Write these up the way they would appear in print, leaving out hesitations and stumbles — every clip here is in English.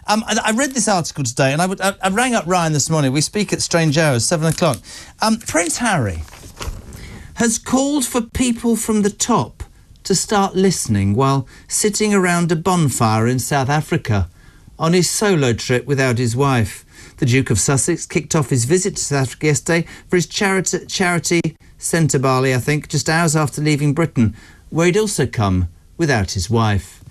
I read this article today, and I rang up Ryan this morning. We speak at strange hours, 7 o'clock. Prince Harry has called for people from the top to start listening while sitting around a bonfire in South Africa on his solo trip without his wife. The Duke of Sussex kicked off his visit to South Africa yesterday for his charity centre Bali, I think, just hours after leaving Britain, where he'd also come without his wife.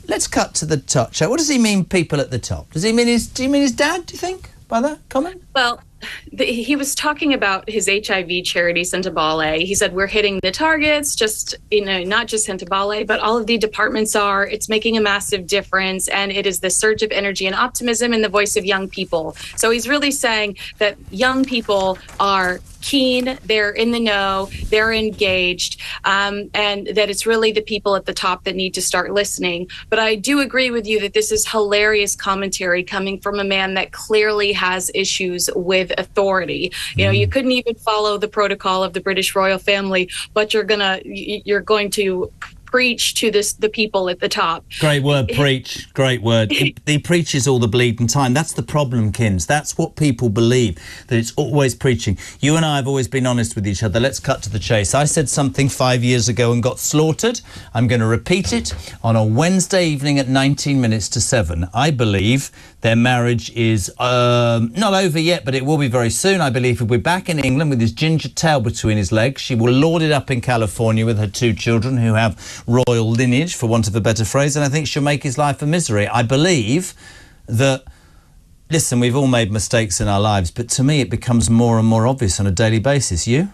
Let's cut to the top. What does he mean, people at the top? Do you mean his dad, do you think, by that comment? Well, he was talking about his HIV charity, Centabale. He said, we're hitting the targets, just, not just Centabale, but all of the departments are. It's making a massive difference. And it is the surge of energy and optimism in the voice of young people. So he's really saying that young people are keen, they're in the know, they're engaged, and that it's really the people at the top that need to start listening. But I do agree with you that this is hilarious commentary coming from a man that clearly has issues with authority. You couldn't even follow the protocol of the British royal family, but you're going to preach to the people at the top. Great word, preach. Great word. He preaches all the bleeding time. That's the problem, Kins. That's what people believe, that it's always preaching. You and I have always been honest with each other. Let's cut to the chase. I said something 5 years ago and got slaughtered. I'm going to repeat it on a Wednesday evening at 19 minutes to 7. I believe their marriage is not over yet, but it will be very soon. I believe he'll be back in England with his ginger tail between his legs. She will lord it up in California with her 2 children who have royal lineage, for want of a better phrase, and I think she'll make his life a misery. I believe that, listen, we've all made mistakes in our lives, but to me it becomes more and more obvious on a daily basis. You?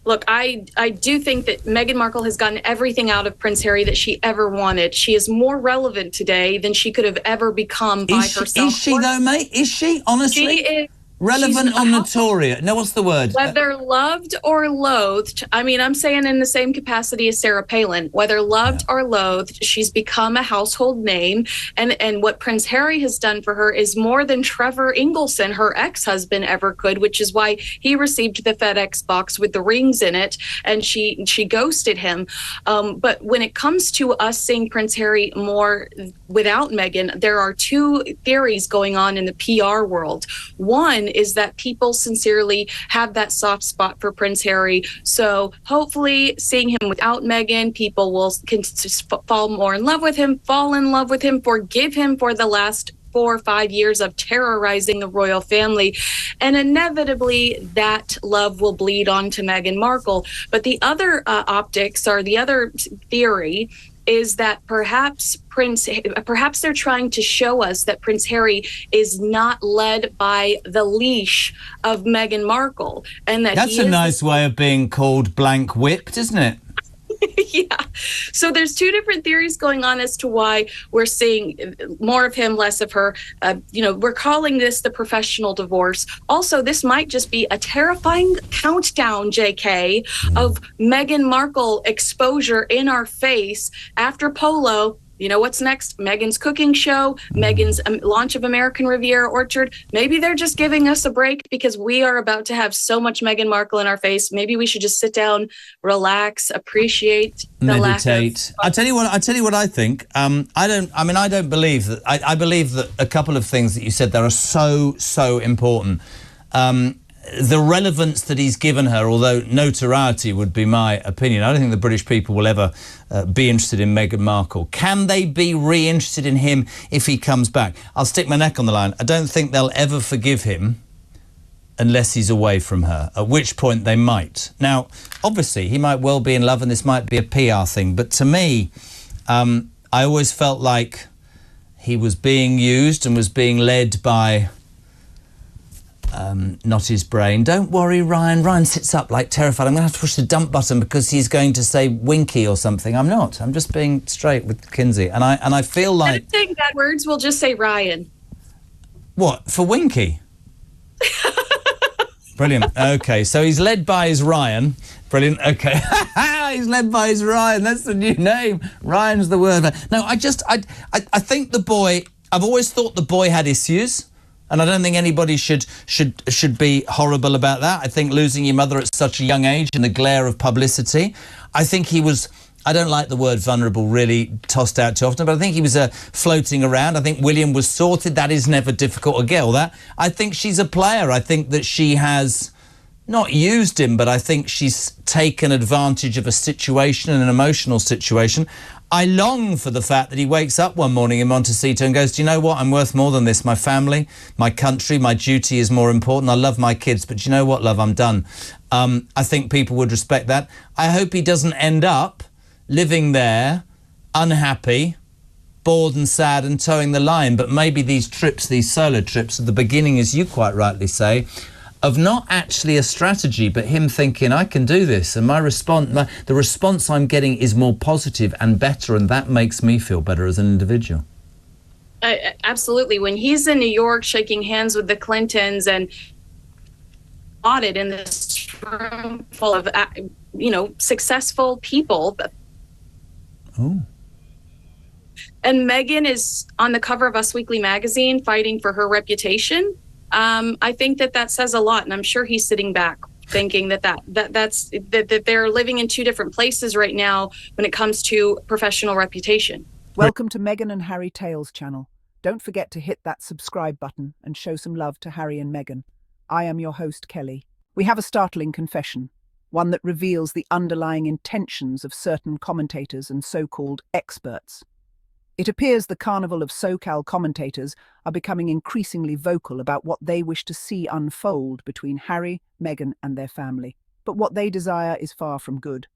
Look, I do think that Meghan Markle has gotten everything out of Prince Harry that she ever wanted. She is more relevant today than she could have ever become by herself. Is she though, mate? Is she, honestly? She is. Relevant or notorious? No, what's the word? Whether loved or loathed, I mean, I'm saying in the same capacity as Sarah Palin, whether loved or loathed, she's become a household name. And what Prince Harry has done for her is more than Trevor Ingleson, her ex-husband, ever could, which is why he received the FedEx box with the rings in it, and she ghosted him. But when it comes to us seeing Prince Harry more without Meghan, there are 2 theories going on in the PR world. One is that people sincerely have that soft spot for Prince Harry. So hopefully seeing him without Meghan, people will fall more in love with him, forgive him for the last 4 or 5 years of terrorizing the royal family. And inevitably that love will bleed on to Meghan Markle. But the other optics, or the other theory, is that perhaps they're trying to show us that Prince Harry is not led by the leash of Meghan Markle, and that's a nice way of being called blank whipped, isn't it? Yeah. So there's 2 different theories going on as to why we're seeing more of him, less of her. We're calling this the professional divorce. Also, this might just be a terrifying countdown, JK, of Meghan Markle exposure in our face after Polo. You know what's next? Meghan's cooking show, Meghan's launch of American Riviera Orchard. Maybe they're just giving us a break because we are about to have so much Meghan Markle in our face. Maybe we should just sit down, relax, appreciate, meditate. I tell you what I think. I don't believe that. I believe that a couple of things that you said there are so important. The relevance that he's given her, although notoriety would be my opinion. I don't think the British people will ever be interested in Meghan Markle. Can they be re-interested in him if he comes back? I'll stick my neck on the line. I don't think they'll ever forgive him unless he's away from her, at which point they might. Now, obviously, he might well be in love and this might be a PR thing, but to me, I always felt like he was being used and was being led by... not his brain. Don't worry, Ryan. Ryan sits up like terrified. I'm going to have to push the dump button because he's going to say Winky or something. I'm not. I'm just being straight with Kinsey. And I feel like... Instead of saying bad words, we'll just say Ryan. What? For Winky? Brilliant. Okay, so he's led by his Ryan. Brilliant. Okay. He's led by his Ryan. That's the new name. Ryan's the word. No, I think the boy... I've always thought the boy had issues. And I don't think anybody should be horrible about that. I think losing your mother at such a young age in the glare of publicity. I think he was I don't like the word vulnerable really tossed out too often, but I think he was floating around. I think William was sorted. That is never difficult to get all that. I think she's a player. I think that she has not used him, but I think she's taken advantage of a situation, an emotional situation. I long for the fact that he wakes up one morning in Montecito and goes, do you know what? I'm worth more than this. My family, my country, my duty is more important. I love my kids, but do you know what, love? I'm done. I think people would respect that. I hope he doesn't end up living there, unhappy, bored and sad and towing the line. But maybe these trips, these solo trips at the beginning, as you quite rightly say, of not actually a strategy, but him thinking, I can do this, and the response I'm getting is more positive and better, and that makes me feel better as an individual. Absolutely. When he's in New York shaking hands with the Clintons and audit in this room full of, successful people. Oh. And Meghan is on the cover of Us Weekly magazine fighting for her reputation. I think that says a lot, and I'm sure he's sitting back thinking that they're living in two different places right now when it comes to professional reputation. Welcome to Meghan and Harry Tales channel. Don't forget to hit that subscribe button and show some love to Harry and Meghan. I am your host, Kelly. We have a startling confession, one that reveals the underlying intentions of certain commentators and so-called experts. It appears the carnival of SoCal commentators are becoming increasingly vocal about what they wish to see unfold between Harry, Meghan and their family. But what they desire is far from good.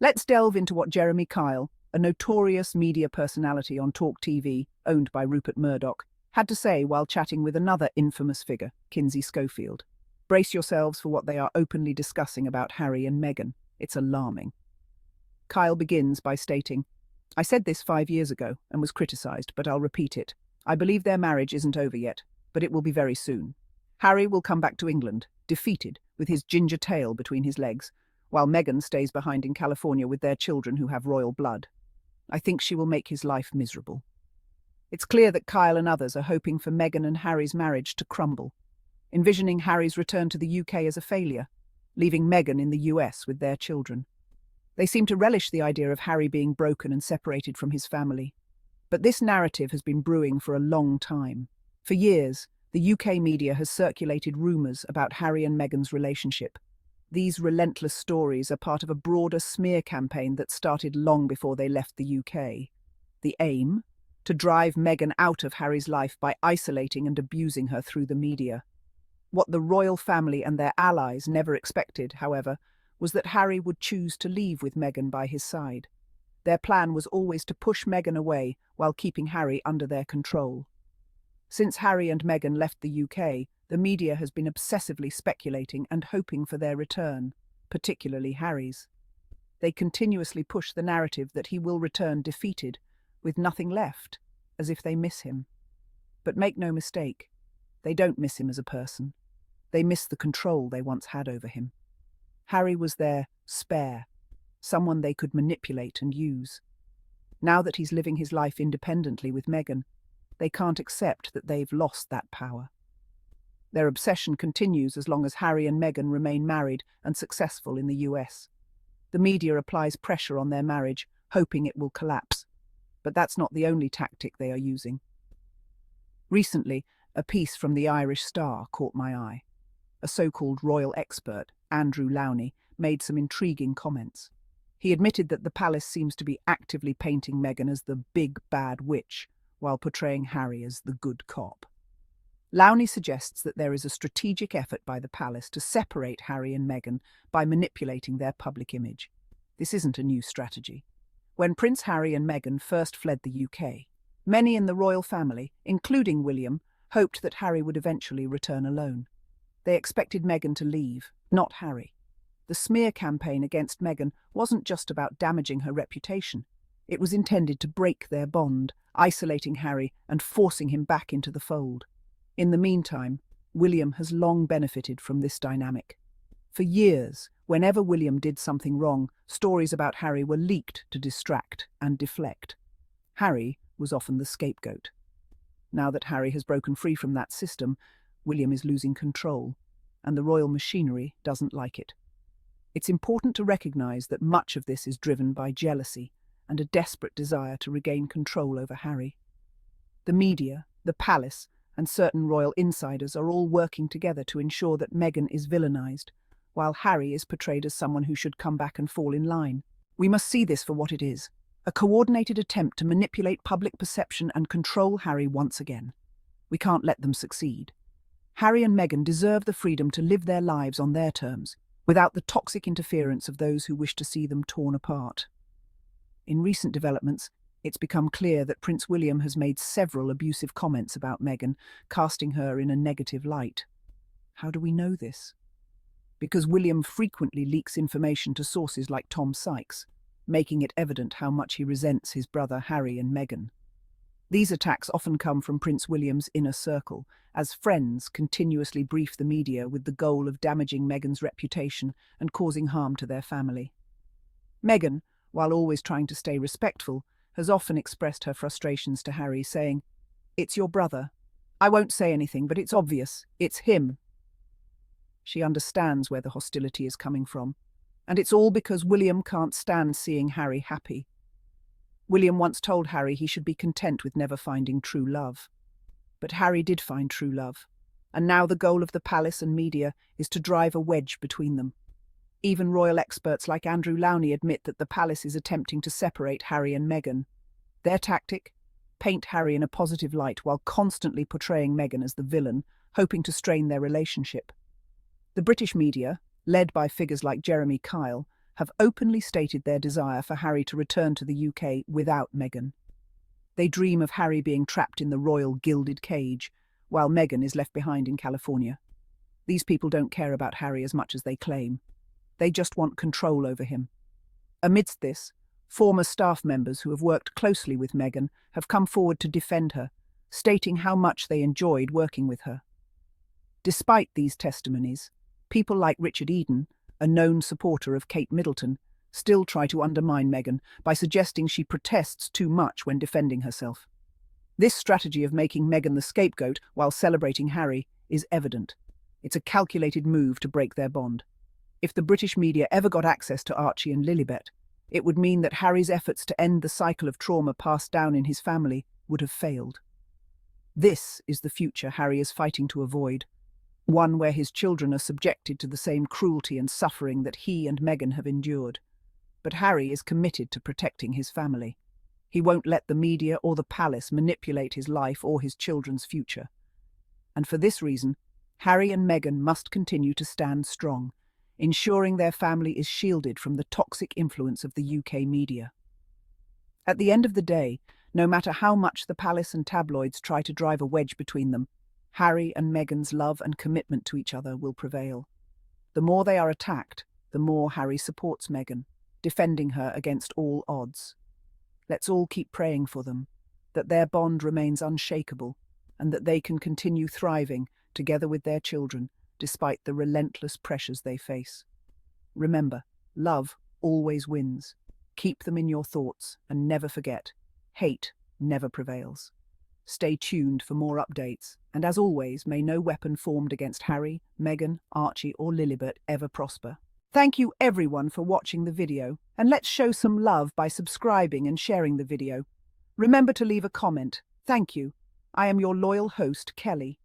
Let's delve into what Jeremy Kyle, a notorious media personality on Talk TV, owned by Rupert Murdoch, had to say while chatting with another infamous figure, Kinsey Schofield. Brace yourselves for what they are openly discussing about Harry and Meghan. It's alarming. Kyle begins by stating, I said this 5 years ago and was criticised, but I'll repeat it. I believe their marriage isn't over yet, but it will be very soon. Harry will come back to England, defeated, with his ginger tail between his legs, while Meghan stays behind in California with their children who have royal blood. I think she will make his life miserable. It's clear that Kyle and others are hoping for Meghan and Harry's marriage to crumble, envisioning Harry's return to the UK as a failure, leaving Meghan in the US with their children. They seem to relish the idea of Harry being broken and separated from his family. But this narrative has been brewing for a long time. For years, the UK media has circulated rumours about Harry and Meghan's relationship. These relentless stories are part of a broader smear campaign that started long before they left the UK. The aim? To drive Meghan out of Harry's life by isolating and abusing her through the media. What the royal family and their allies never expected, however, was that Harry would choose to leave with Meghan by his side. Their plan was always to push Meghan away while keeping Harry under their control. Since Harry and Meghan left the UK, the media has been obsessively speculating and hoping for their return, particularly Harry's. They continuously push the narrative that he will return defeated, with nothing left, as if they miss him. But make no mistake, they don't miss him as a person. They miss the control they once had over him. Harry was their spare, someone they could manipulate and use. Now that he's living his life independently with Meghan, they can't accept that they've lost that power. Their obsession continues as long as Harry and Meghan remain married and successful in the US. The media applies pressure on their marriage, hoping it will collapse. But that's not the only tactic they are using. Recently, a piece from the Irish Star caught my eye. A so-called royal expert, Andrew Lownie, made some intriguing comments. He admitted that the palace seems to be actively painting Meghan as the big bad witch, while portraying Harry as the good cop. Lownie suggests that there is a strategic effort by the palace to separate Harry and Meghan by manipulating their public image. This isn't a new strategy. When Prince Harry and Meghan first fled the UK, many in the royal family, including William, hoped that Harry would eventually return alone. They expected Meghan to leave, not Harry. The smear campaign against Meghan wasn't just about damaging her reputation. It was intended to break their bond, isolating Harry and forcing him back into the fold. In the meantime, William has long benefited from this dynamic. For years, whenever William did something wrong, stories about Harry were leaked to distract and deflect. Harry was often the scapegoat. Now that Harry has broken free from that system, William is losing control, and the royal machinery doesn't like it. It's important to recognise that much of this is driven by jealousy, and a desperate desire to regain control over Harry. The media, the palace, and certain royal insiders are all working together to ensure that Meghan is villainized, while Harry is portrayed as someone who should come back and fall in line. We must see this for what it is, a coordinated attempt to manipulate public perception and control Harry once again. We can't let them succeed. Harry and Meghan deserve the freedom to live their lives on their terms, without the toxic interference of those who wish to see them torn apart. In recent developments, it's become clear that Prince William has made several abusive comments about Meghan, casting her in a negative light. How do we know this? Because William frequently leaks information to sources like Tom Sykes, making it evident how much he resents his brother Harry and Meghan. These attacks often come from Prince William's inner circle, as friends continuously brief the media with the goal of damaging Meghan's reputation and causing harm to their family. Meghan, while always trying to stay respectful, has often expressed her frustrations to Harry, saying, "It's your brother. I won't say anything, but it's obvious. It's him." She understands where the hostility is coming from, and it's all because William can't stand seeing Harry happy. William once told Harry he should be content with never finding true love. But Harry did find true love, and now the goal of the palace and media is to drive a wedge between them. Even royal experts like Andrew Lownie admit that the palace is attempting to separate Harry and Meghan. Their tactic? Paint Harry in a positive light while constantly portraying Meghan as the villain, hoping to strain their relationship. The British media, led by figures like Jeremy Kyle, have openly stated their desire for Harry to return to the UK without Meghan. They dream of Harry being trapped in the royal gilded cage, while Meghan is left behind in California. These people don't care about Harry as much as they claim. They just want control over him. Amidst this, former staff members who have worked closely with Meghan have come forward to defend her, stating how much they enjoyed working with her. Despite these testimonies, people like Richard Eden, a known supporter of Kate Middleton, still try to undermine Meghan by suggesting she protests too much when defending herself. This strategy of making Meghan the scapegoat while celebrating Harry is evident. It's a calculated move to break their bond. If the British media ever got access to Archie and Lilibet, it would mean that Harry's efforts to end the cycle of trauma passed down in his family would have failed. This is the future Harry is fighting to avoid, one where his children are subjected to the same cruelty and suffering that he and Meghan have endured. But Harry is committed to protecting his family. He won't let the media or the palace manipulate his life or his children's future. And for this reason, Harry and Meghan must continue to stand strong, ensuring their family is shielded from the toxic influence of the UK media. At the end of the day, no matter how much the palace and tabloids try to drive a wedge between them, Harry and Meghan's love and commitment to each other will prevail. The more they are attacked, the more Harry supports Meghan, defending her against all odds. Let's all keep praying for them, that their bond remains unshakable, and that they can continue thriving together with their children, despite the relentless pressures they face. Remember, love always wins. Keep them in your thoughts and never forget, hate never prevails. Stay tuned for more updates, and as always, may no weapon formed against Harry, Meghan, Archie or Lilibet ever prosper. Thank you everyone for watching the video, and let's show some love by subscribing and sharing the video. Remember to leave a comment. Thank you. I am your loyal host, Kelly.